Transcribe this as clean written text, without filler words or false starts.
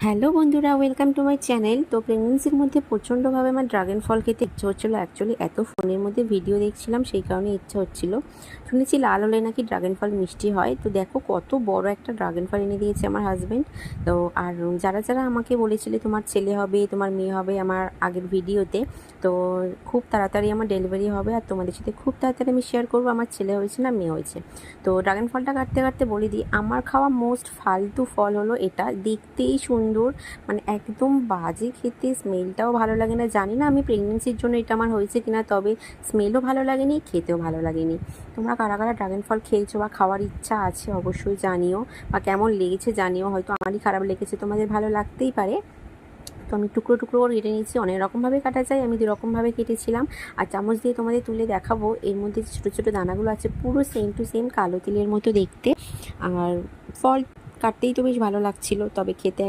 Hello বন্ধুরা, welcome to my channel. তো প্রেগনেন্সির মধ্যে প্রচণ্ডভাবে আমার ড্রাগন ফল খেতে ইচ্ছে হচ্ছিলো। অ্যাকচুয়ালি এত ফোনের মধ্যে ভিডিও দেখছিলাম, সেই কারণে ইচ্ছা হচ্ছিল। শুনেছি লাল হলে নাকি ড্রাগন ফল মিষ্টি হয়। তো দেখো কত বড় একটা ড্রাগন ফল এনে দিয়েছে আমার হাজব্যান্ড। তো আর যারা যারা আমাকে বলেছিলে তোমার ছেলে হবে, তোমার মেয়ে হবে আমার আগের ভিডিওতে, তো খুব তাড়াতাড়ি আমার ডেলিভারি হবে আর তোমাদের সাথে খুব তাড়াতাড়ি আমি শেয়ার করবো আমার ছেলে হয়েছে না মেয়ে হয়েছে। তো ড্রাগন ফলটা কাটতে কাটতে বলে দিই, আমার খাওয়া মোস্ট ফালতু ফল হলো এটা। দেখতেই সুন্দর, মানে একদম বাজে খেতে, স্মেলটাও ভালো লাগে না। জানি না আমি প্রেগনেন্সির জন্য এটা আমার হয়েছে কিনা, তবে স্মেলও ভালো লাগেনি, খেতেও ভালো লাগেনি। তোমরা কারা কারা ড্রাগন ফল খেয়েছো বা খাওয়ার ইচ্ছা আছে অবশ্যই জানিও, বা কেমন লেগেছে জানিও। হয়তো আমারই খারাপ লেগেছে, তোমাদের ভালো লাগতেই পারে। তো আমি টুকরো টুকরো করে কেটে নিয়েছি, অনেক রকমভাবে কাটা যায়, আমি দুরকমভাবে কেটেছিলাম। আর চামচ দিয়ে তোমাদের তুলে দেখাবো, এর মধ্যে যে ছোটো ছোটো দানাগুলো আছে পুরো সেম টু সেম কালো তিলের মতো দেখতে। আর ফল কাটতেই তো বেশ ভালো লাগছিল, তবে খেতে